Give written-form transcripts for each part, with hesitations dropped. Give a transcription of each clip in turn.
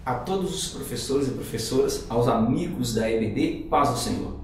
A todos os professores e professoras, aos amigos da EBD, paz do Senhor.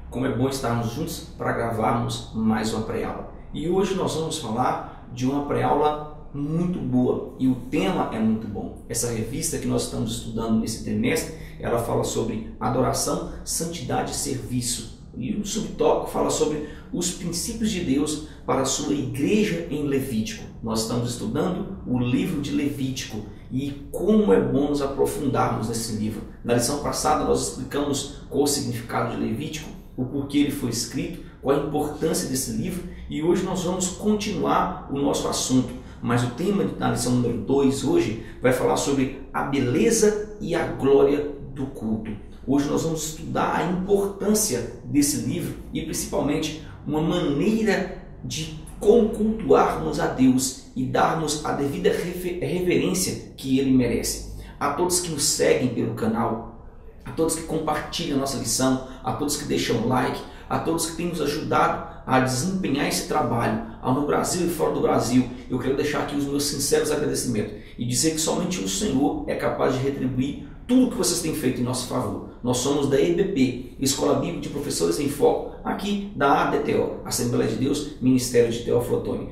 Como é bom estarmos juntos para gravarmos mais uma pré-aula. E hoje nós vamos falar de uma pré-aula muito boa e o tema é muito bom. Essa revista que nós estamos estudando nesse trimestre, ela fala sobre adoração, santidade e serviço. E o subtópico fala sobre os princípios de Deus para a sua igreja em Levítico. Nós estamos estudando o livro de Levítico e como é bom nos aprofundarmos nesse livro. Na lição passada nós explicamos qual o significado de Levítico, o porquê ele foi escrito, qual a importância desse livro e hoje nós vamos continuar o nosso assunto. Mas o tema da lição número 2 hoje vai falar sobre a beleza e a glória do culto. Hoje nós vamos estudar a importância desse livro e principalmente uma maneira de como cultuarmos a Deus e darmos a devida reverência que Ele merece. A todos que nos seguem pelo canal, a todos que compartilham a nossa lição, a todos que deixam like, a todos que têm nos ajudado a desempenhar esse trabalho no Brasil e fora do Brasil, eu quero deixar aqui os meus sinceros agradecimentos e dizer que somente o Senhor é capaz de retribuir tudo que vocês têm feito em nosso favor. Nós somos da EBP, Escola Bíblica de Professores em Foco, aqui da ADTO, Assembleia de Deus, Ministério de Teoflotone,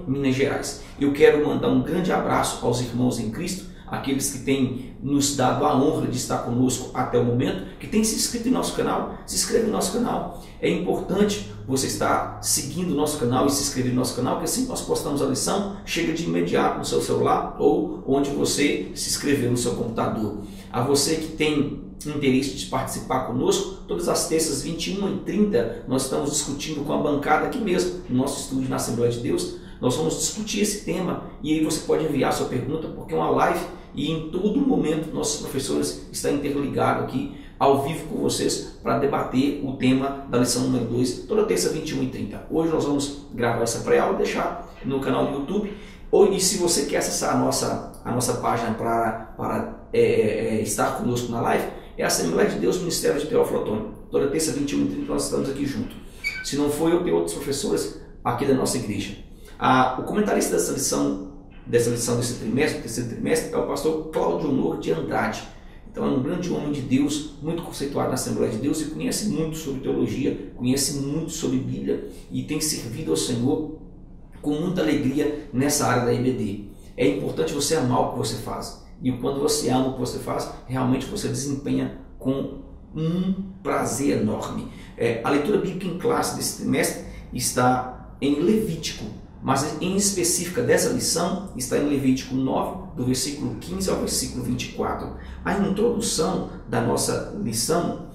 Minas Gerais. Eu quero mandar um grande abraço aos irmãos em Cristo, aqueles que têm nos dado a honra de estar conosco até o momento, que têm se inscrito em nosso canal, se inscreve no nosso canal. É importante você estar seguindo o nosso canal e se inscrever no nosso canal, porque assim que nós postamos a lição, chega de imediato no seu celular ou onde você se inscreveu no seu computador. A você que tem interesse de participar conosco, todas as terças 21h30 nós estamos discutindo com a bancada aqui mesmo, no nosso estúdio na Assembleia de Deus. Nós vamos discutir esse tema e aí você pode enviar sua pergunta porque é uma live e em todo momento nossos professores estão interligados aqui ao vivo com vocês para debater o tema da lição número 2, toda terça 21h30. Hoje nós vamos gravar essa pré-aula e deixar no canal do YouTube. E se você quer acessar a nossa página para estar conosco na live, é a Assembleia de Deus, Ministério de Teoflotone. Toda terça 21h30 nós estamos aqui juntos. Se não for eu, tenho outros professores aqui da nossa igreja. O comentarista dessa lição desse trimestre, terceiro trimestre, é o pastor Cláudio Honor de Andrade. Então é um grande homem de Deus, muito conceituado na Assembleia de Deus e conhece muito sobre teologia, conhece muito sobre Bíblia e tem servido ao Senhor com muita alegria nessa área da EBD. É importante você amar o que você faz. E quando você ama o que você faz, realmente você desempenha com um prazer enorme. A leitura bíblica em classe desse trimestre está em Levítico, mas em específica dessa lição está em Levítico 9, do versículo 15 ao versículo 24. A introdução da nossa lição,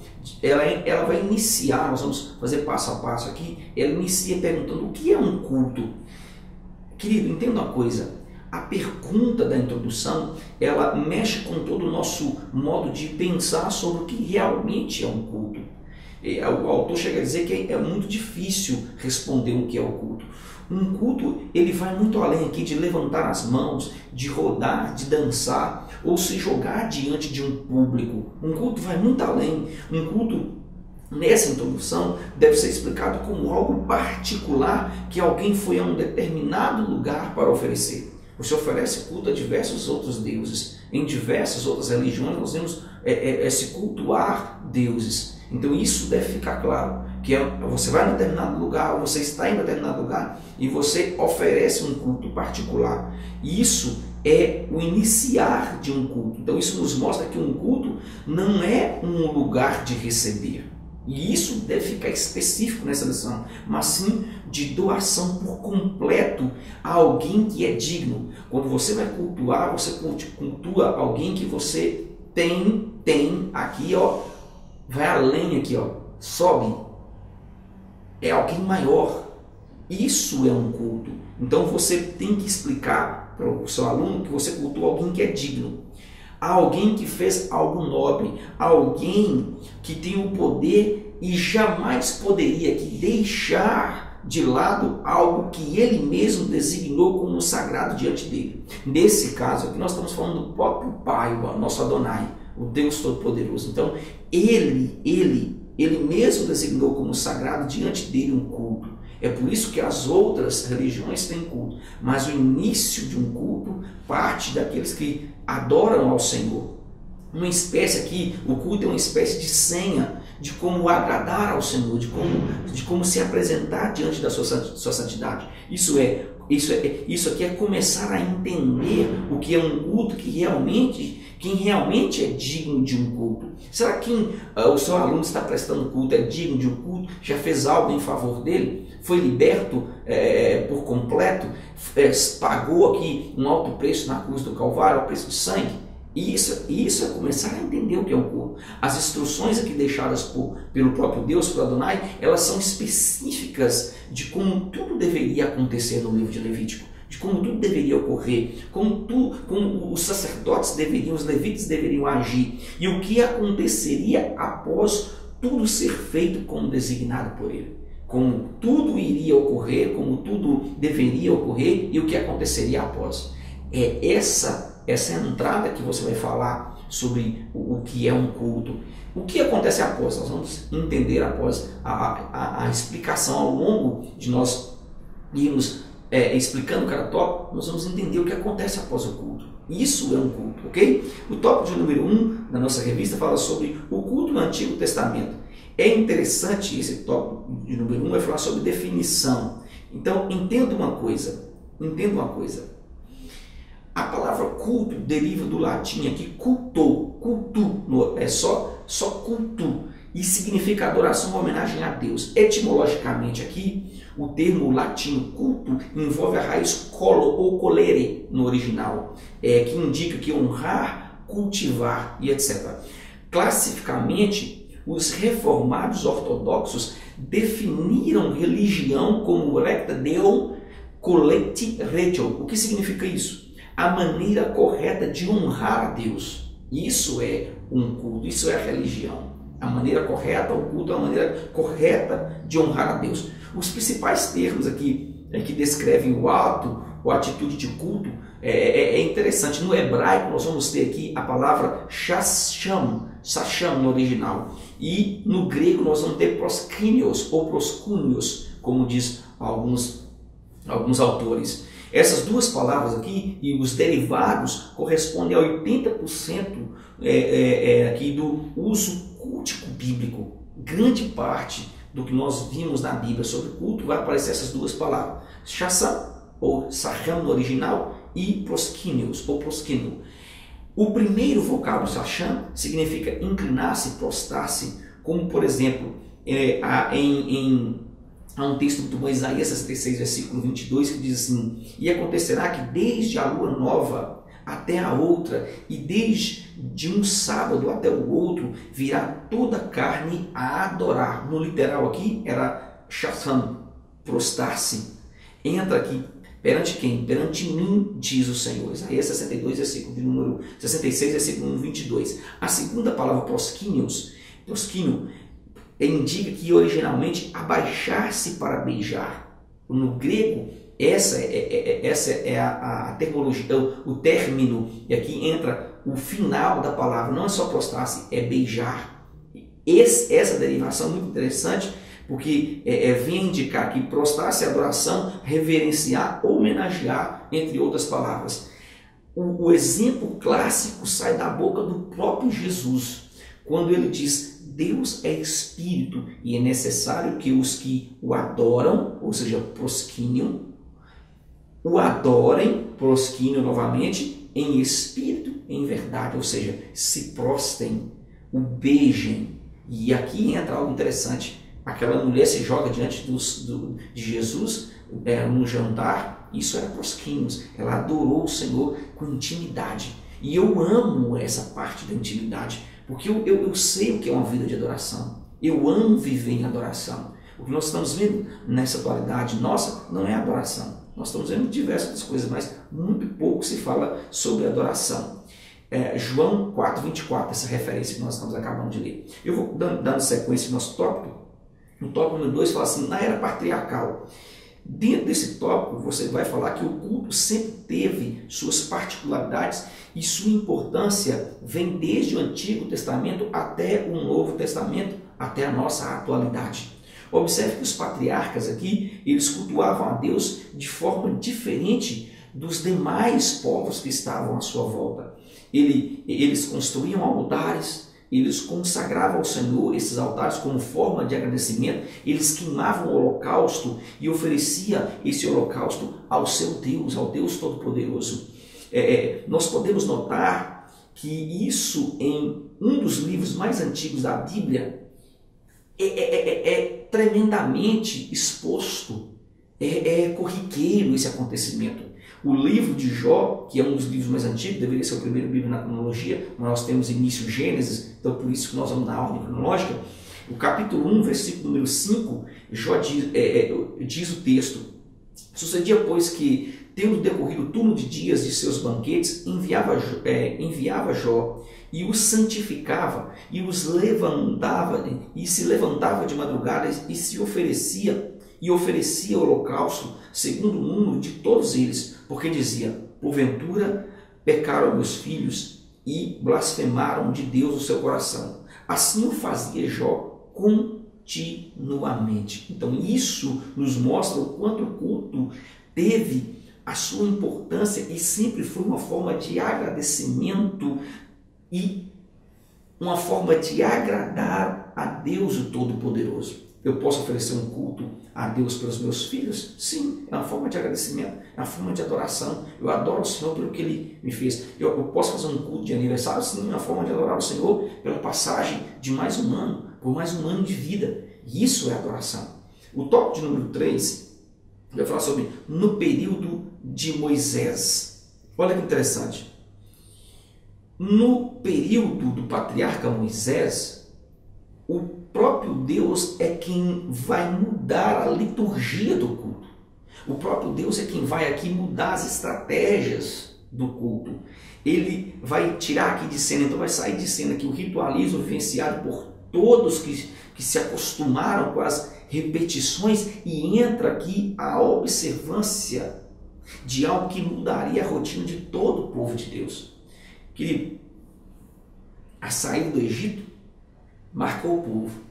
ela vai iniciar, nós vamos fazer passo a passo aqui, ela inicia perguntando o que é um culto. Querido, entenda uma coisa, a pergunta da introdução, ela mexe com todo o nosso modo de pensar sobre o que realmente é um culto. O autor chega a dizer que é muito difícil responder o que é o culto. Um culto, ele vai muito além aqui de levantar as mãos, de rodar, de dançar, ou se jogar diante de um público. Um culto vai muito além. Um culto, nessa introdução, deve ser explicado como algo particular que alguém foi a um determinado lugar para oferecer. Você oferece culto a diversos outros deuses. Em diversas outras religiões nós vemos se cultuar deuses. Então isso deve ficar claro, que você vai em determinado lugar, você está em determinado lugar e você oferece um culto particular. Isso é o iniciar de um culto. Então isso nos mostra que um culto não é um lugar de receber. E isso deve ficar específico nessa lição, mas sim de doação por completo a alguém que é digno. Quando você vai cultuar, você cultua alguém que você tem aqui, ó, vai além aqui, ó, sobe. É alguém maior. Isso é um culto. Então você tem que explicar para o seu aluno que você cultua alguém que é digno. Alguém que fez algo nobre, alguém que tem o poder e jamais poderia aqui deixar de lado algo que ele mesmo designou como sagrado diante dele. Nesse caso aqui nós estamos falando do próprio Pai, o nosso Adonai, o Deus Todo-Poderoso. Então ele mesmo designou como sagrado diante dele um culto. É por isso que as outras religiões têm culto, mas o início de um culto parte daqueles que adoram ao Senhor. uma espécie aqui, o culto é uma espécie de senha de como agradar ao Senhor, de como se apresentar diante da sua santidade. Isso aqui é começar a entender o que é um culto, quem realmente é digno de um culto. Será que o seu aluno está prestando culto é digno de um culto? Já fez algo em favor dele? Foi liberto por completo? Pagou aqui um alto preço na cruz do Calvário, o preço de sangue? Isso é começar a entender o que é um culto. As instruções aqui deixadas pelo próprio Deus, por Adonai, elas são específicas de como tudo deveria acontecer no livro de Levítico, de como tudo deveria ocorrer, como os sacerdotes deveriam, os levitas deveriam agir, e o que aconteceria após tudo ser feito como designado por ele. Como tudo iria ocorrer, como tudo deveria ocorrer e o que aconteceria após. É essa entrada que você vai falar sobre o que é um culto. O que acontece após? Nós vamos entender após a explicação ao longo de nós irmos explicando cada tópico, nós vamos entender o que acontece após o culto. Isso é um culto, ok? O tópico de número 1 da nossa revista fala sobre o culto no Antigo Testamento. É interessante esse tópico de número 1, vai falar sobre definição. Então, entenda uma coisa. A palavra culto deriva do latim aqui culto, é só culto, e significa adoração ou homenagem a Deus. Etimologicamente aqui, o termo latino culto envolve a raiz colo ou colere no original, que indica que honrar, cultivar e etc. Classificamente, os reformados ortodoxos definiram religião como recta deum collecti regio. O que significa isso? A maneira correta de honrar a Deus. Isso é um culto, isso é a religião. A maneira correta, o culto é a maneira correta de honrar a Deus. Os principais termos aqui que descrevem o ato ou atitude de culto é interessante. No hebraico nós vamos ter aqui a palavra sasham no original. E no grego nós vamos ter proskinios ou proskunios, como diz alguns autores. Essas duas palavras aqui e os derivados correspondem a 80% aqui do uso cultico bíblico. Grande parte do que nós vimos na Bíblia sobre culto vai aparecer essas duas palavras. Shasam, ou sacham no original, e proskinios, ou proskinio. O primeiro vocábulo sacham significa inclinar-se, prostrar-se, como por exemplo, há um texto muito bom, Isaías 66, versículo 22, que diz assim: e acontecerá que desde a lua nova até a outra, e desde um sábado até o outro, virá toda a carne a adorar. No literal aqui era shasam, prostrar-se. Entra aqui, perante quem? Perante mim, diz o Senhor. Isaías 62, versículo de número 66, versículo 22. A segunda palavra, prosquínio, indica que originalmente abaixar-se para beijar. No grego, essa é a terminologia, o término, e aqui entra o final da palavra, não é só prostrar-se, é beijar. Essa derivação é muito interessante, porque vem indicar que prostrar-se é adoração, reverenciar, homenagear, entre outras palavras. O exemplo clássico sai da boca do próprio Jesus, quando ele diz: Deus é espírito e é necessário que os que o adoram, ou seja, prosquiniam, o adorem, prosquiniam novamente, em espírito e em verdade, ou seja, se prostem, o beijem. E aqui entra algo interessante. Aquela mulher se joga diante de Jesus no jantar, isso era prosquínios, ela adorou o Senhor com intimidade. E eu amo essa parte da intimidade, porque eu sei o que é uma vida de adoração. Eu amo viver em adoração. O que nós estamos vendo nessa atualidade nossa não é adoração. Nós estamos vendo diversas coisas, mas muito pouco se fala sobre adoração. João 4:24, essa referência que nós estamos acabando de ler. Eu vou dando sequência no nosso tópico. No tópico número 2 fala assim: na era patriarcal. Dentro desse tópico você vai falar que o culto sempre teve suas particularidades e sua importância vem desde o Antigo Testamento até o Novo Testamento, até a nossa atualidade. Observe que os patriarcas aqui, eles cultuavam a Deus de forma diferente dos demais povos que estavam à sua volta. Eles construíam altares, eles consagravam ao Senhor esses altares como forma de agradecimento, eles queimavam o holocausto e ofereciam esse holocausto ao seu Deus, ao Deus Todo-Poderoso. Nós podemos notar que isso em um dos livros mais antigos da Bíblia é tremendamente exposto, corriqueiro esse acontecimento. O livro de Jó, que é um dos livros mais antigos, deveria ser o primeiro livro na cronologia, mas nós temos início Gênesis, então por isso que nós vamos na ordem cronológica. O capítulo 1, versículo número 5, Jó diz o texto: sucedia, pois, que, tendo decorrido o turno de dias de seus banquetes, enviava Jó e os santificava, e os levantava, e se levantava de madrugada e oferecia holocausto segundo o número de todos eles, porque dizia: porventura pecaram meus filhos e blasfemaram de Deus o seu coração. Assim o fazia Jó continuamente. Então isso nos mostra o quanto o culto teve a sua importância e sempre foi uma forma de agradecimento e uma forma de agradar a Deus o Todo-Poderoso. Eu posso oferecer um culto a Deus pelos meus filhos? Sim, é uma forma de agradecimento, é uma forma de adoração. Eu adoro o Senhor pelo que Ele me fez. Eu posso fazer um culto de aniversário? Sim, é uma forma de adorar o Senhor pela passagem de mais um ano, por mais um ano de vida. E isso é adoração. O tópico de número 3, eu vou falar sobre no período de Moisés. Olha que interessante. No período do patriarca Moisés, o próprio Deus é quem vai mudar a liturgia do culto. O próprio Deus é quem vai aqui mudar as estratégias do culto. Ele vai tirar aqui de cena, então vai sair de cena aqui o ritualismo vivenciado por todos que se acostumaram com as repetições, e entra aqui a observância de algo que mudaria a rotina de todo o povo de Deus. Querido, a saída do Egito marcou o povo,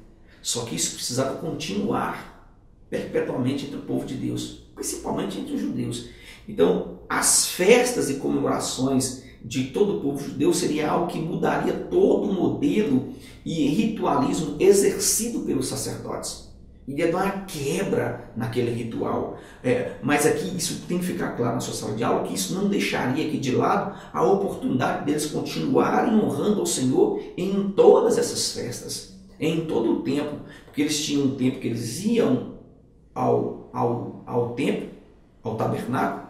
só que isso precisava continuar perpetuamente entre o povo de Deus, principalmente entre os judeus. Então, as festas e comemorações de todo o povo judeu seria algo que mudaria todo o modelo e ritualismo exercido pelos sacerdotes. Iria dar uma quebra naquele ritual. Mas aqui isso tem que ficar claro na sua sala de aula, que isso não deixaria aqui de lado a oportunidade deles continuarem honrando ao Senhor em todas essas festas, em todo o tempo, porque eles tinham um tempo que eles iam ao templo, ao tabernáculo,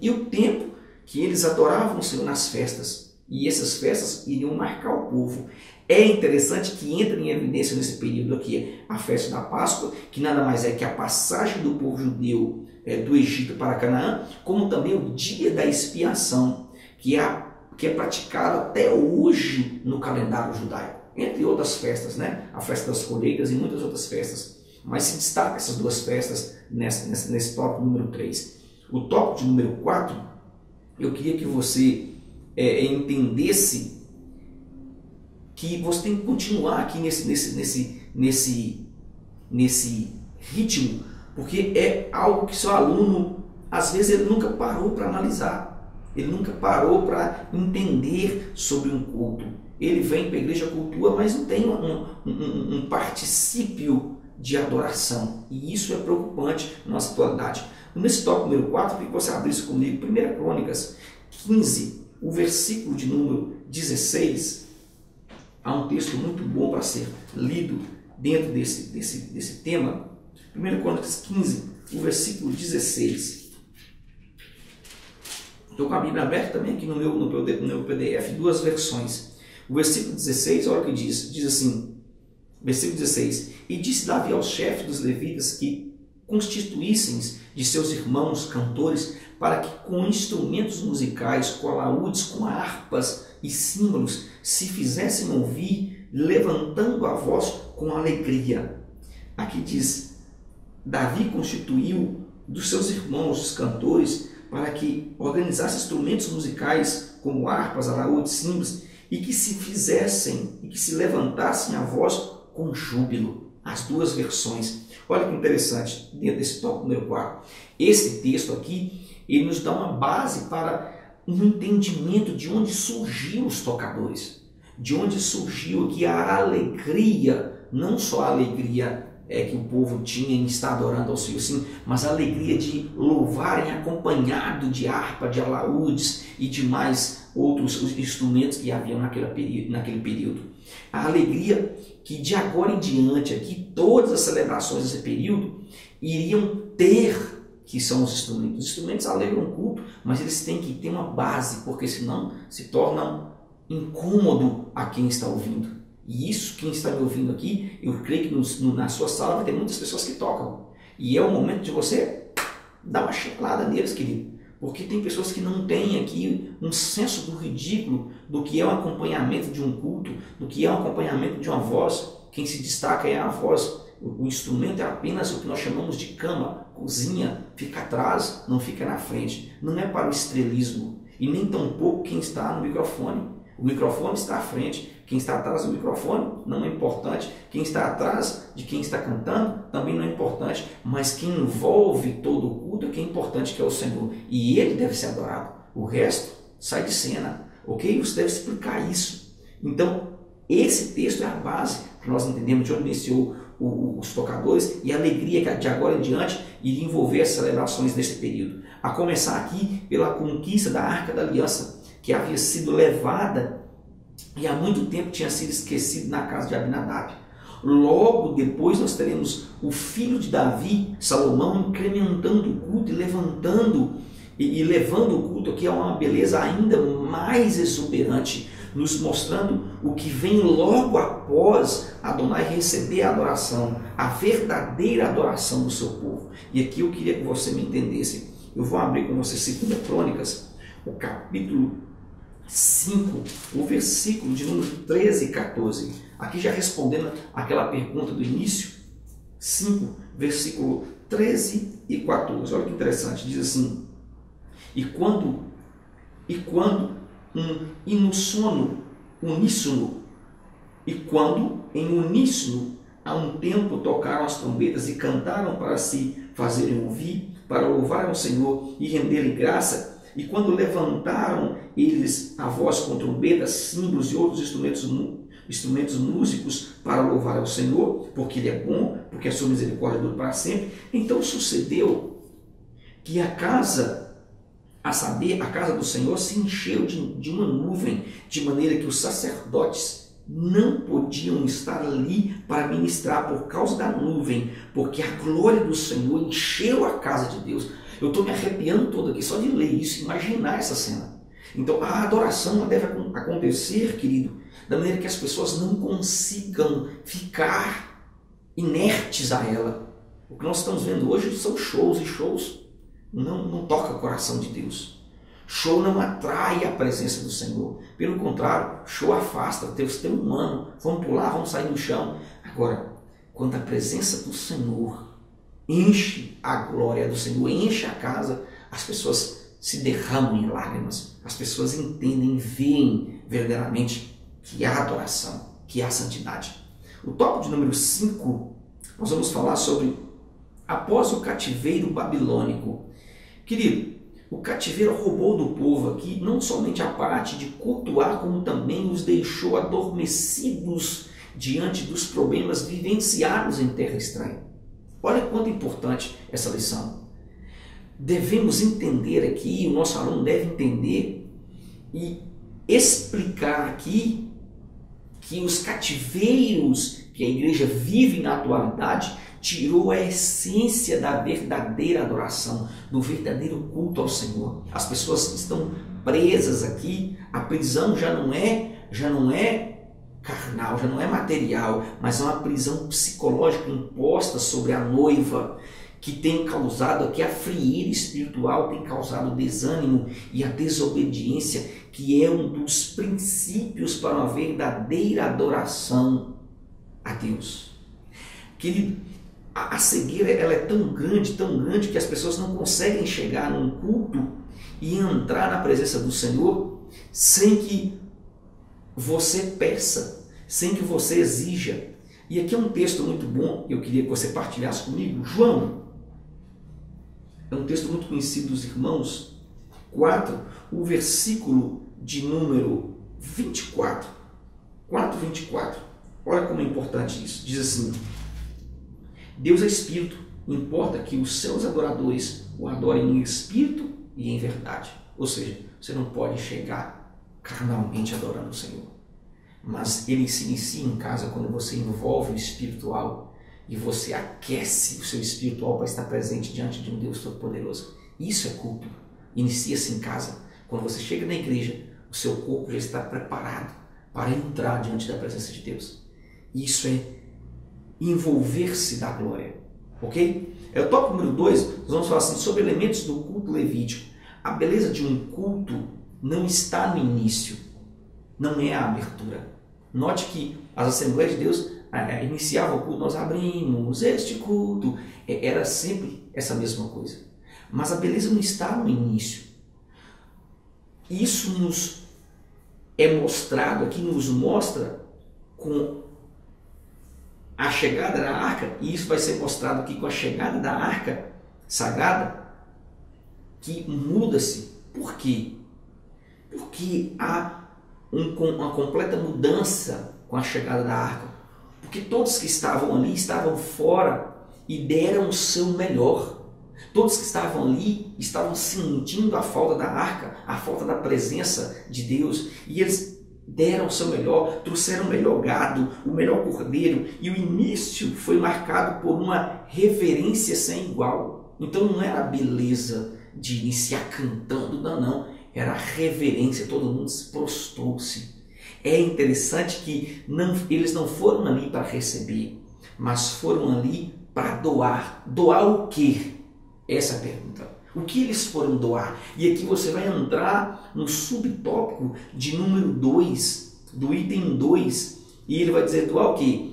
e o tempo que eles adoravam o Senhor nas festas. E essas festas iriam marcar o povo. É interessante que entra em evidência nesse período aqui a festa da Páscoa, que nada mais é que a passagem do povo judeu do Egito para Canaã, como também o dia da expiação, que é praticado até hoje no calendário judaico, entre outras festas, né? A festa das colheitas e muitas outras festas. Mas se destaca essas duas festas nesse tópico número 3. O tópico de número 4, eu queria que você entendesse que você tem que continuar aqui nesse ritmo, porque é algo que seu aluno, às vezes, ele nunca parou para analisar, ele nunca parou para entender sobre um culto. Ele vem para a igreja, cultua, mas não tem um particípio de adoração, e isso é preocupante na nossa atualidade. Nesse tópico número 4, eu queria que você abrisse comigo 1 Crônicas 15, o versículo de número 16, há um texto muito bom para ser lido dentro desse tema. 1 Crônicas 15, o versículo 16. Estou com a Bíblia aberta também aqui no meu PDF, duas versões. O versículo 16, olha o que diz. Diz assim, versículo 16: E disse Davi aos chefes dos levitas que constituíssem de seus irmãos cantores, para que com instrumentos musicais, com alaúdes, com harpas e símbolos, se fizessem ouvir, levantando a voz com alegria. Aqui diz, Davi constituiu dos seus irmãos os cantores para que organizassem instrumentos musicais como harpas, alaúdes, símbolos, e que se fizessem e que se levantassem a voz com júbilo. As duas versões. Olha que interessante dentro desse tópico número 4. Esse texto aqui, ele nos dá uma base para um entendimento de onde surgiu os tocadores, de onde surgiu aqui a alegria, não só a alegria que o povo tinha em estar adorando ao Senhor, sim, mas a alegria de louvarem acompanhado de harpa, de alaúdes e de mais outros instrumentos que haviam naquele período. A alegria que de agora em diante, aqui, todas as celebrações desse período iriam ter, que são os instrumentos. Os instrumentos alegram o culto, mas eles têm que ter uma base, porque senão se tornam incômodo a quem está ouvindo. E isso, quem está me ouvindo aqui, eu creio que na sua sala vai ter muitas pessoas que tocam. E é o momento de você dar uma checada neles, querido. Porque tem pessoas que não têm aqui um senso do ridículo do que é o acompanhamento de um culto, do que é o acompanhamento de uma voz. Quem se destaca é a voz. O instrumento é apenas o que nós chamamos de cama, cozinha, fica atrás, não fica na frente. Não é para o estrelismo. E nem tampouco quem está no microfone. O microfone está à frente, quem está atrás do microfone não é importante, quem está atrás de quem está cantando também não é importante, mas quem envolve todo o culto é que é importante, que é o Senhor. E Ele deve ser adorado. O resto sai de cena, ok? Você deve explicar isso. Então, esse texto é a base para nós entendermos de onde iniciou os tocadores e a alegria que de agora em diante iria envolver as celebrações desse período. A começar aqui pela conquista da Arca da Aliança, que havia sido levada e há muito tempo tinha sido esquecido na casa de Abinadab. Logo depois nós teremos o filho de Davi, Salomão, incrementando o culto e levantando e levando o culto aqui a uma beleza ainda mais exuberante, nos mostrando o que vem logo após Adonai receber a adoração, a verdadeira adoração do seu povo. E aqui eu queria que você me entendesse. Eu vou abrir com você 2 Crônicas, o capítulo 5, o versículo de número 13 e 14. Aqui já respondendo aquela pergunta do início, 5, versículo 13 e 14. Olha que interessante, diz assim: E quando em uníssono a um tempo tocaram as trombetas e cantaram para se fazerem ouvir, para louvar ao Senhor e renderem graça. E quando levantaram eles a voz com trombetas, símbolos e outros instrumentos músicos para louvar ao Senhor, porque Ele é bom, porque a sua misericórdia dura para sempre. Então sucedeu que a casa do Senhor se encheu de uma nuvem, de maneira que os sacerdotes não podiam estar ali para ministrar por causa da nuvem, porque a glória do Senhor encheu a casa de Deus. Eu estou me arrepiando todo aqui só de ler isso, imaginar essa cena. Então a adoração deve acontecer, querido, da maneira que as pessoas não consigam ficar inertes a ela. O que nós estamos vendo hoje são shows, e shows não tocam o coração de Deus. Show não atrai a presença do Senhor. Pelo contrário, show afasta. Deus tem humano. Vamos pular, vamos sair do chão. Agora, quando a presença do Senhor enche a glória do Senhor, enche a casa, as pessoas se derramam em lágrimas. As pessoas entendem, veem verdadeiramente que há adoração, que há santidade. O tópico de número 5, nós vamos falar sobre após o cativeiro babilônico. Querido, o cativeiro roubou do povo aqui não somente a parte de cultuar, como também os deixou adormecidos diante dos problemas vivenciados em terra estranha. Olha quanto importante essa lição. Devemos entender aqui, o nosso aluno deve entender e explicar aqui que os cativeiros que a igreja vive na atualidade tirou a essência da verdadeira adoração, do verdadeiro culto ao Senhor. As pessoas estão presas aqui, a prisão já não é carnal, já não é material, mas é uma prisão psicológica imposta sobre a noiva, que tem causado aqui a frieza espiritual, tem causado o desânimo e a desobediência, que é um dos princípios para uma verdadeira adoração a Deus. Querido, a cegueira ela é tão grande que as pessoas não conseguem chegar num culto e entrar na presença do Senhor sem que você peça, sem que você exija. E aqui é um texto muito bom que eu queria que você partilhasse comigo. João, é um texto muito conhecido dos irmãos, 4, o versículo de número 24. 4:24. Olha como é importante isso. Diz assim: Deus é Espírito, importa que os seus adoradores o adorem em espírito e em verdade. Ou seja, você não pode chegar carnalmente adorando o Senhor. Mas ele se inicia em casa quando você envolve o espiritual e você aquece o seu espiritual para estar presente diante de um Deus Todo-Poderoso. Isso é culto. Inicia-se em casa. Quando você chega na igreja, o seu corpo já está preparado para entrar diante da presença de Deus. Isso é envolver-se da glória. Ok? É o tópico número 2. Nós vamos falar assim, sobre elementos do culto levítico. A beleza de um culto não está no início. Não é a abertura. Note que as Assembleias de Deus iniciavam o culto, nós abrimos este culto. Era sempre essa mesma coisa. Mas a beleza não está no início. Isso nos é mostrado aqui, nos mostra com a chegada da arca, e isso vai ser mostrado aqui com a chegada da arca sagrada, que muda-se. Por quê? Porque há uma completa mudança com a chegada da arca. Porque todos que estavam ali estavam fora e deram o seu melhor. Todos que estavam ali estavam sentindo a falta da arca, a falta da presença de Deus. E eles deram o seu melhor, trouxeram o melhor gado, o melhor cordeiro. E o início foi marcado por uma reverência sem igual. Então não era a beleza de iniciar cantando, não. Era a reverência, todo mundo se prostrou-se. É interessante que eles não foram ali para receber, mas foram ali para doar. Doar o quê? Essa é a pergunta. O que eles foram doar? E aqui você vai entrar no subtópico de número 2, do item 2, e ele vai dizer doar o quê?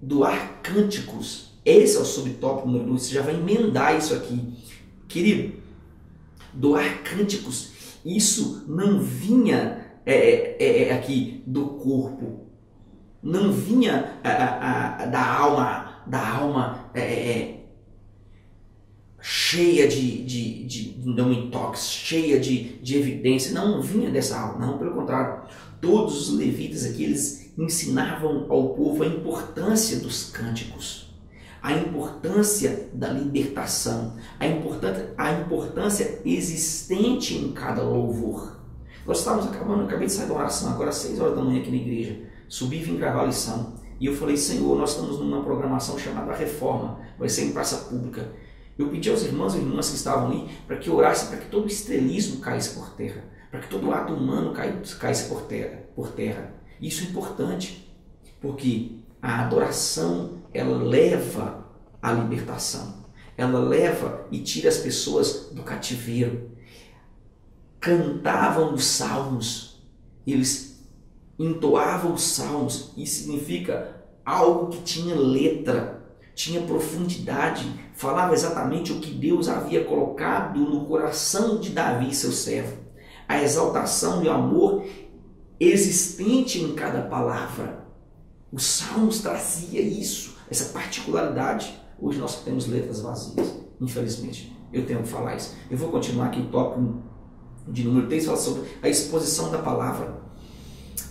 Doar cânticos. Esse é o subtópico número 2, você já vai emendar isso aqui. Querido, doar cânticos, isso não vinha aqui do corpo, não vinha da alma cheia de não intox, cheia de evidência, não vinha dessa alma, não, pelo contrário. Todos os levitas aqui, eles ensinavam ao povo a importância dos cânticos, a importância da libertação, a importância existente em cada louvor. Nós estávamos acabei de sair da oração, agora às 6 horas da manhã aqui na igreja, subi e vim gravar a lição, e eu falei: Senhor, nós estamos numa programação chamada Reforma, vai ser em praça pública. Eu pedi aos irmãos e irmãs que estavam ali para que orassem, para que todo estrelismo caísse por terra, para que todo ato humano caísse por terra. Isso é importante, porque a adoração, ela leva à libertação, ela leva e tira as pessoas do cativeiro. Cantavam os salmos, eles entoavam os salmos, e significa algo que tinha letra, tinha profundidade, falava exatamente o que Deus havia colocado no coração de Davi, seu servo. A exaltação e o amor existente em cada palavra. Os salmos trazia isso, essa particularidade. Hoje nós temos letras vazias, infelizmente. Eu tenho que falar isso. Eu vou continuar aqui o tópico de número 3, fala sobre a exposição da palavra.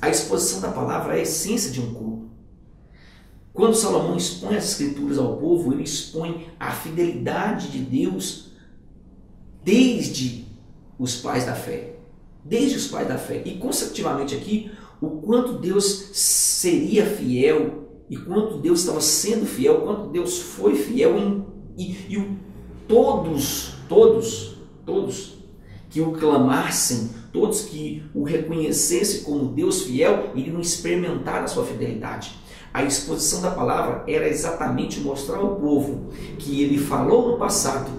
A exposição da palavra é a essência de um culto. Quando Salomão expõe as escrituras ao povo, ele expõe a fidelidade de Deus desde os pais da fé. Desde os pais da fé. E consecutivamente aqui, o quanto Deus seria fiel, e quanto Deus estava sendo fiel, quanto Deus foi fiel, todos que o clamassem, todos que o reconhecessem como Deus fiel, iriam experimentar a sua fidelidade. A exposição da palavra era exatamente mostrar ao povo que ele falou no passado,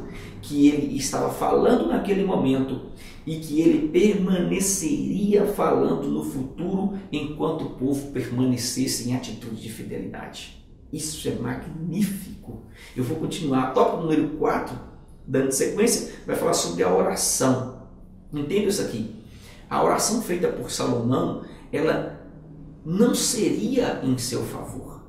que ele estava falando naquele momento e que ele permaneceria falando no futuro enquanto o povo permanecesse em atitude de fidelidade. Isso é magnífico. Eu vou continuar. Tópico número 4, dando sequência, vai falar sobre a oração. Entenda isso aqui. A oração feita por Salomão, ela não seria em seu favor.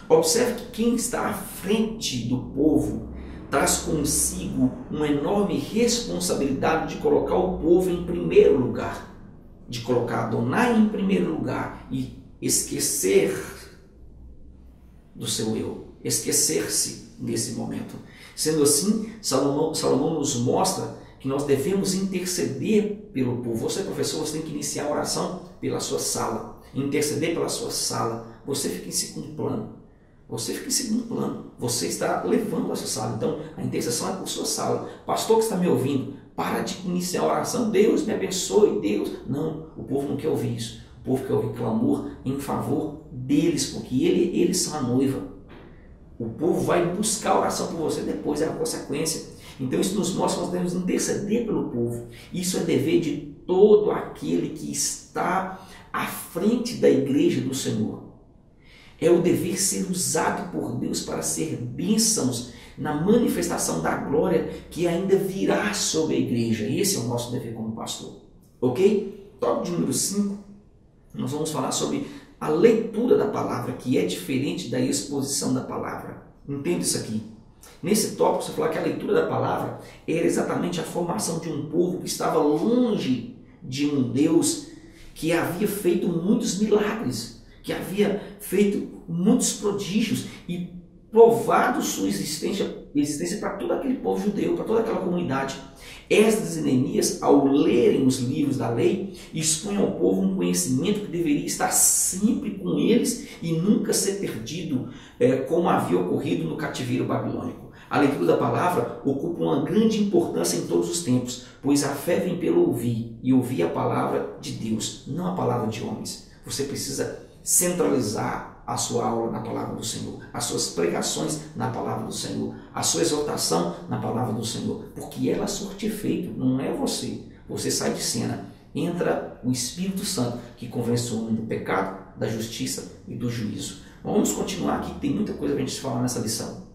Observe que quem está à frente do povo traz consigo uma enorme responsabilidade de colocar o povo em primeiro lugar, de colocar Adonai em primeiro lugar e esquecer do seu eu, esquecer-se nesse momento. Sendo assim, Salomão nos mostra que nós devemos interceder pelo povo. Você, professor, você tem que iniciar a oração pela sua sala, interceder pela sua sala. Você fica em segundo plano. Você fica em segundo plano. Você está levando a sua sala. Então, a intercessão é por sua sala. Pastor que está me ouvindo, para de iniciar a oração. Deus me abençoe, Deus. Não, o povo não quer ouvir isso. O povo quer ouvir clamor em favor deles, porque eles são a noiva. O povo vai buscar a oração por você depois, é a consequência. Então isso nos mostra que nós devemos interceder pelo povo. Isso é dever de todo aquele que está à frente da igreja do Senhor. É o dever ser usado por Deus para ser bênçãos na manifestação da glória que ainda virá sobre a igreja. Esse é o nosso dever como pastor. Ok? Tópico de número 5, nós vamos falar sobre a leitura da palavra, que é diferente da exposição da palavra. Entenda isso aqui. Nesse tópico, você fala que a leitura da palavra era exatamente a formação de um povo que estava longe de um Deus que havia feito muitos milagres, que havia feito muitos prodígios e provado sua existência para todo aquele povo judeu, para toda aquela comunidade. Esdras e Neemias, ao lerem os livros da lei, expunham ao povo um conhecimento que deveria estar sempre com eles e nunca ser perdido, como havia ocorrido no cativeiro babilônico. A leitura da palavra ocupa uma grande importância em todos os tempos, pois a fé vem pelo ouvir, e ouvir a palavra de Deus, não a palavra de homens. Você precisa centralizar a sua aula na palavra do Senhor, as suas pregações na palavra do Senhor, a sua exortação na palavra do Senhor, porque ela surte efeito, não é você. Você sai de cena, entra o Espírito Santo que convence o homem do pecado, da justiça e do juízo. Vamos continuar aqui, tem muita coisa para a gente falar nessa lição.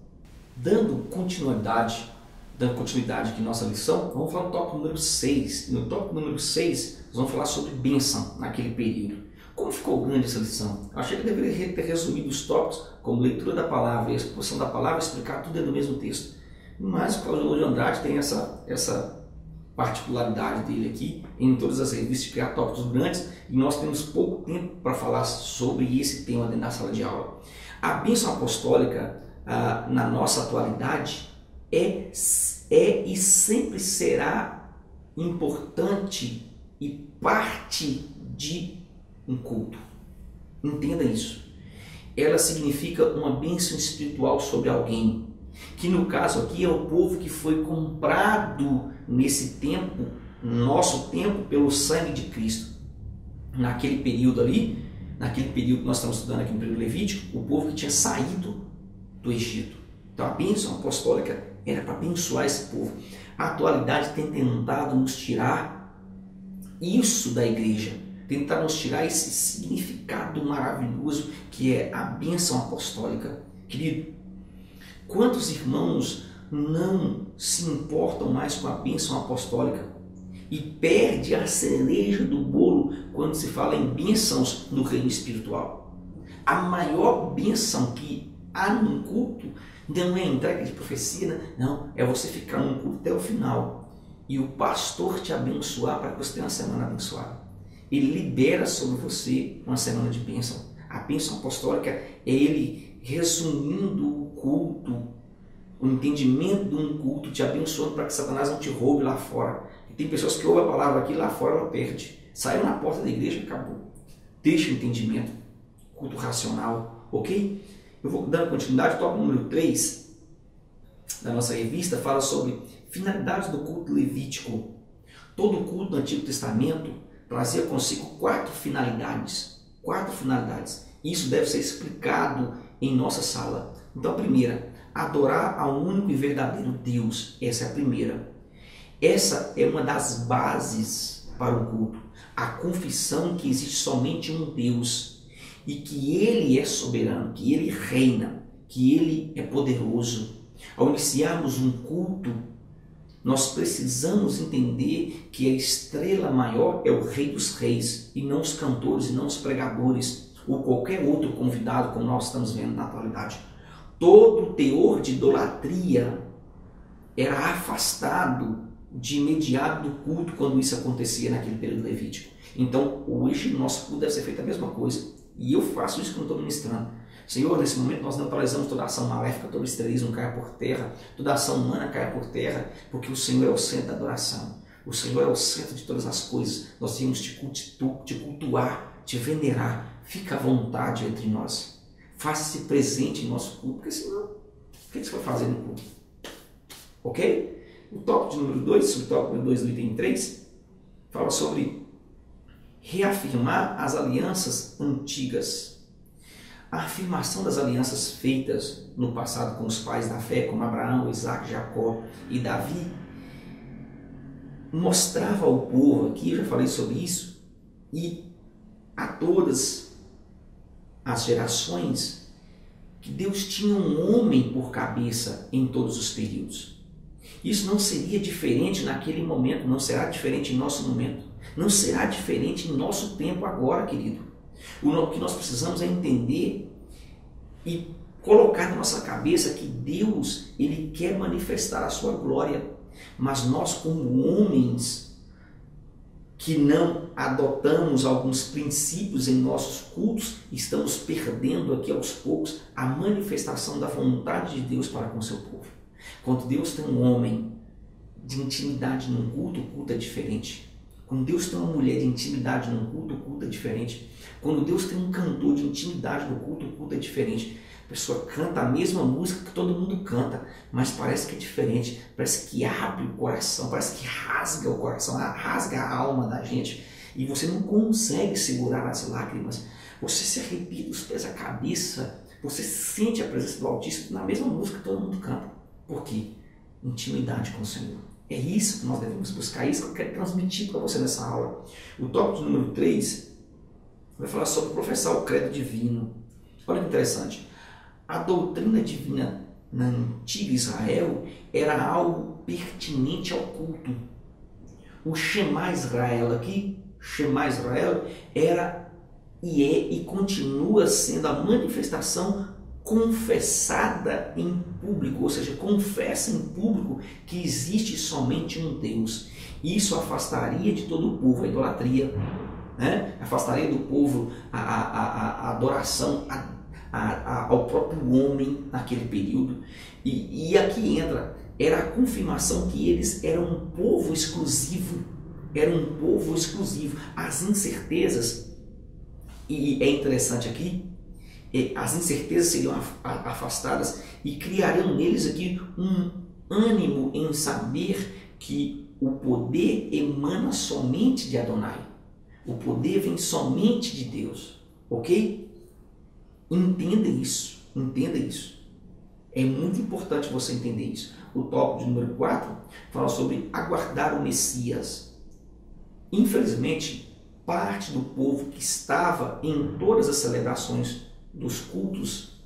Dando continuidade aqui à nossa lição, vamos falar no tópico número 6. E no tópico número 6, nós vamos falar sobre bênção naquele período. Como ficou grande essa lição? Eu achei que eu deveria ter resumido os tópicos como leitura da palavra e exposição da palavra, explicar tudo dentro do mesmo texto. Mas o Cláudio de Andrade tem essa particularidade dele aqui, em todas as revistas, de criar tópicos grandes, e nós temos pouco tempo para falar sobre esse tema dentro da sala de aula. A bênção apostólica na nossa atualidade é e sempre será importante e parte de um culto. Entenda isso. Ela significa uma bênção espiritual sobre alguém, que no caso aqui é o povo que foi comprado nesse tempo, nosso tempo, pelo sangue de Cristo. Naquele período ali, naquele período que nós estamos estudando aqui no período levítico, o povo que tinha saído do Egito. Então a bênção apostólica era para abençoar esse povo. A atualidade tem tentado nos tirar isso da igreja, tentar nos tirar esse significado maravilhoso que é a bênção apostólica. Querido, quantos irmãos não se importam mais com a bênção apostólica e perde a cereja do bolo quando se fala em bênçãos no reino espiritual? A maior bênção que há num culto não é a entrega de profecia, não, é você ficar num culto até o final e o pastor te abençoar para que você tenha uma semana abençoada. Ele libera sobre você uma semana de bênção. A bênção apostólica é ele resumindo o culto, o entendimento de um culto, te abençoando para que Satanás não te roube lá fora. E tem pessoas que ouvem a palavra aqui, lá fora ela perde. Saiu na porta da igreja e acabou. Deixa o entendimento, culto racional, ok? Eu vou dando continuidade, o tópico número 3 da nossa revista fala sobre finalidades do culto levítico. Todo culto do Antigo Testamento trazia consigo 4 finalidades. 4 finalidades. Isso deve ser explicado em nossa sala. Então, a primeira, adorar ao único e verdadeiro Deus. Essa é a primeira. Essa é uma das bases para o culto. A confissão que existe somente um Deus e que Ele é soberano, que Ele reina, que Ele é poderoso. Ao iniciarmos um culto, nós precisamos entender que a estrela maior é o Rei dos Reis, e não os cantores, e não os pregadores, ou qualquer outro convidado, como nós estamos vendo na atualidade. Todo o teor de idolatria era afastado de imediato do culto quando isso acontecia naquele período levítico. Então, hoje, no nosso culto deve ser feita a mesma coisa. E eu faço isso quando estou ministrando. Senhor, nesse momento nós neutralizamos toda ação maléfica, todo esterismo caia por terra, toda ação humana caia por terra, porque o Senhor é o centro da adoração. O Senhor é o centro de todas as coisas. Nós temos te cultuar, te venerar. Fica à vontade entre nós. Faça-se presente em nosso culto, porque senão, o que você vai fazer no culto? Ok? O tópico de número 2, subtópico número 2 do item 3, fala sobre reafirmar as alianças antigas. A afirmação das alianças feitas no passado com os pais da fé, como Abraão, Isaac, Jacó e Davi, mostrava ao povo, aqui eu já falei sobre isso, e a todas as gerações, que Deus tinha um homem por cabeça em todos os períodos. Isso não seria diferente naquele momento, não será diferente em nosso momento, não será diferente em nosso tempo agora, querido. O que nós precisamos é entender e colocar na nossa cabeça que Deus, Ele quer manifestar a sua glória, mas nós, como homens que não adotamos alguns princípios em nossos cultos, estamos perdendo aqui aos poucos a manifestação da vontade de Deus para com o seu povo. Quando Deus tem um homem de intimidade num culto, o culto é diferente. Quando Deus tem uma mulher de intimidade num culto, o culto é diferente. Quando Deus tem um cantor de intimidade no culto, o culto é diferente. A pessoa canta a mesma música que todo mundo canta, mas parece que é diferente, parece que abre o coração, parece que rasga o coração, rasga a alma da gente, e você não consegue segurar as lágrimas, você se arrepia dos pés à cabeça, você sente a presença do Altíssimo na mesma música que todo mundo canta. Por quê? Intimidade com o Senhor. É isso que nós devemos buscar, é isso que eu quero transmitir para você nessa aula. O tópico número 3 vai falar sobre professar o credo divino. Olha que interessante. A doutrina divina na antiga Israel era algo pertinente ao culto. O Shema Israel aqui, Shema Israel, era e é e continua sendo a manifestação confessada em público, ou seja, confessa em público que existe somente um Deus. Isso afastaria de todo o povo a idolatria, né? Afastaria do povo a adoração ao próprio homem naquele período. E aqui entra, era a confirmação que eles eram um povo exclusivo, As incertezas, e é interessante aqui, as incertezas seriam afastadas e criariam neles aqui um ânimo em saber que o poder emana somente de Adonai. O poder vem somente de Deus, ok? Entenda isso. É muito importante você entender isso. O tópico de número 4 fala sobre aguardar o Messias. Infelizmente, parte do povo que estava em todas as celebrações dos cultos,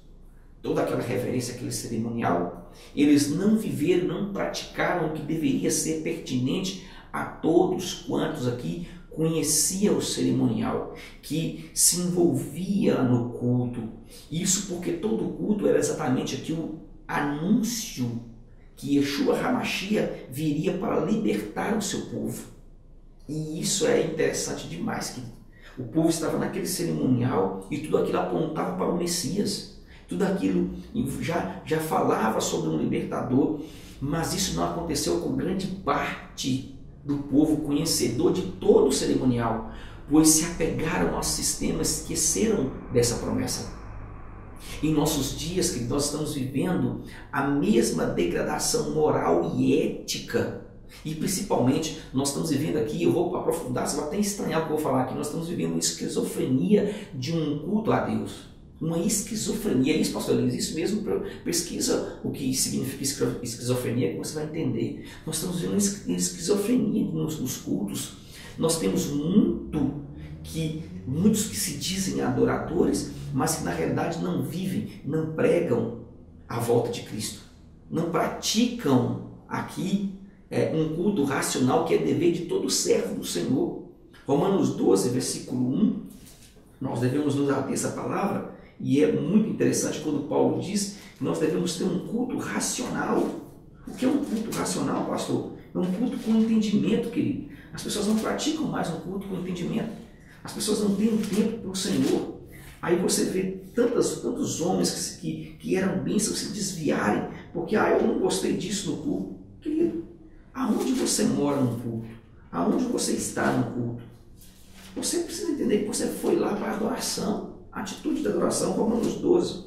toda aquela reverência, aquele cerimonial, eles não viveram, não praticaram o que deveria ser pertinente a todos quantos aqui conhecia o cerimonial, que se envolvia no culto. Isso porque todo culto era exatamente aqui o anúncio que Yeshua HaMashiach viria para libertar o seu povo. E isso é interessante demais, querido. O povo estava naquele cerimonial e tudo aquilo apontava para o Messias. Tudo aquilo já falava sobre um libertador, mas isso não aconteceu com grande parte do povo conhecedor de todo o cerimonial, pois se apegaram ao sistema, esqueceram dessa promessa. Em nossos dias, que nós estamos vivendo a mesma degradação moral e ética, e principalmente nós estamos vivendo aqui, eu vou aprofundar, você vai até estranhar o que eu vou falar aqui, nós estamos vivendo uma esquizofrenia de um culto a Deus. Uma esquizofrenia, isso, pastor Elias, isso mesmo, pesquisa o que significa esquizofrenia, que você vai entender. Nós estamos vendo uma esquizofrenia nos cultos. Nós temos muitos que se dizem adoradores, mas que na realidade não vivem, não pregam a volta de Cristo. Não praticam aqui um culto racional que é dever de todo servo do Senhor. Romanos 12, versículo 1, nós devemos nos ater essa palavra. E é muito interessante quando Paulo diz que nós devemos ter um culto racional. O que é um culto racional, pastor? É um culto com entendimento, querido. As pessoas não praticam mais um culto com entendimento. As pessoas não têm um tempo para o Senhor. Aí você vê tantos homens que eram bênçãos se desviarem, porque eu não gostei disso no culto. Querido, aonde você mora no culto? Aonde você está no culto? Você precisa entender que você foi lá para a adoração. A atitude da adoração, Romanos 12,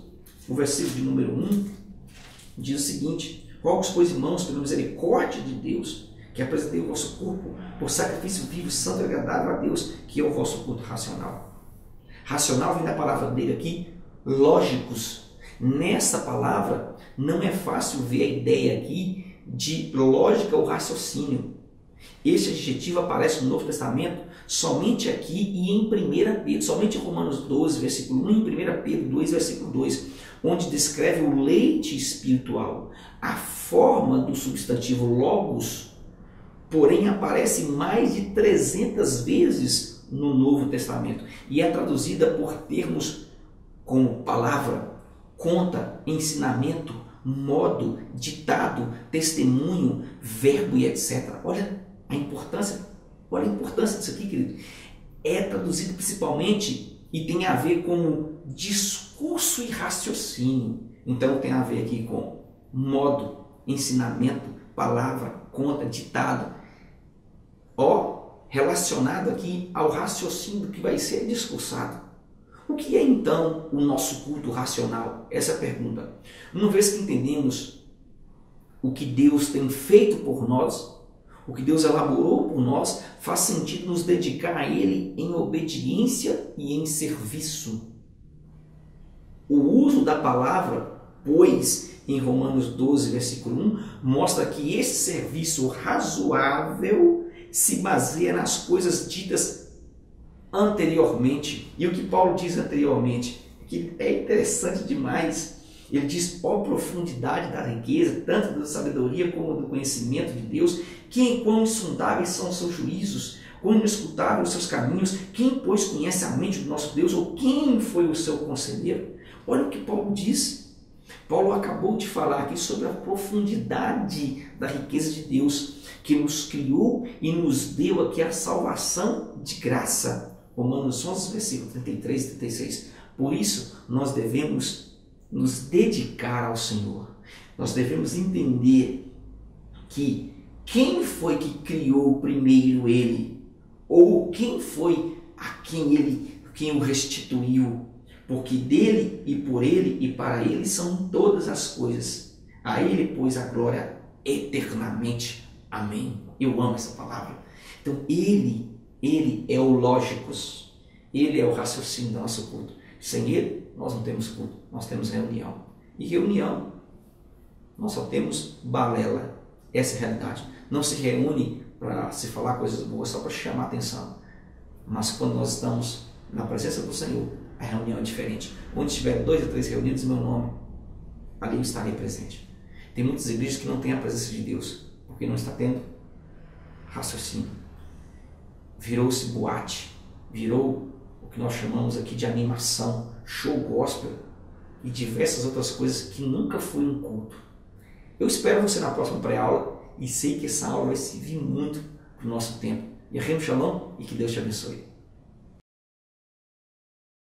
o versículo de número 1, diz o seguinte: rogo-vos, pois, irmãos, pela misericórdia de Deus, que apresentei o vosso corpo por sacrifício vivo, santo e agradável a Deus, que é o vosso culto racional. Racional vem da palavra dele aqui, lógicos. Nessa palavra não é fácil ver a ideia aqui de lógica ou raciocínio. Este adjetivo aparece no Novo Testamento somente aqui e em 1 Pedro, somente em Romanos 12, versículo 1, e em 1 Pedro 2, versículo 2, onde descreve o leite espiritual. A forma do substantivo logos, porém, aparece mais de 300 vezes no Novo Testamento e é traduzida por termos como palavra, conta, ensinamento, modo, ditado, testemunho, verbo e etc. Olha a importância disso aqui, querido. É traduzido principalmente e tem a ver com discurso e raciocínio. Então tem a ver aqui com modo, ensinamento, palavra, conta, ditado. Relacionado aqui ao raciocínio que vai ser discursado. O que é então o nosso culto racional? Essa é a pergunta. Uma vez que entendemos o que Deus tem feito por nós, o que Deus elaborou por nós, faz sentido nos dedicar a Ele em obediência e em serviço. O uso da palavra, pois, em Romanos 12, versículo 1, mostra que esse serviço razoável se baseia nas coisas ditas anteriormente. E o que Paulo diz anteriormente, que é interessante demais, ele diz: ó profundidade da riqueza, tanto da sabedoria como do conhecimento de Deus, quem quão insondáveis são os seus juízos, quão inescrutáveis os seus caminhos, quem, pois, conhece a mente do nosso Deus, ou quem foi o seu conselheiro? Olha o que Paulo diz. Paulo acabou de falar aqui sobre a profundidade da riqueza de Deus, que nos criou e nos deu aqui a salvação de graça. Romanos 11, versículo 33 e 36. Por isso, nós devemos nos dedicar ao Senhor. Nós devemos entender que quem foi que criou primeiro Ele? Ou quem foi a quem o restituiu? Porque dele e por ele e para ele são todas as coisas. A ele, pois, a glória eternamente. Amém. Eu amo essa palavra. Então, ele é o lógicos. Ele é o raciocínio do nosso culto. Sem ele, nós não temos culto. Nós temos reunião. E reunião, nós só temos balela. Essa é a realidade. Não se reúne para se falar coisas boas, só para chamar atenção. Mas quando nós estamos na presença do Senhor, a reunião é diferente. Onde estiver 2 ou 3 reunidos em meu nome, ali eu estarei presente. Tem muitas igrejas que não têm a presença de Deus, porque não está tendo raciocínio. Virou-se boate, virou o que nós chamamos aqui de animação, show gospel e diversas outras coisas que nunca foi um culto. Eu espero você na próxima pré-aula e sei que essa aula vai servir muito para o nosso tempo. E Shalom e que Deus te abençoe.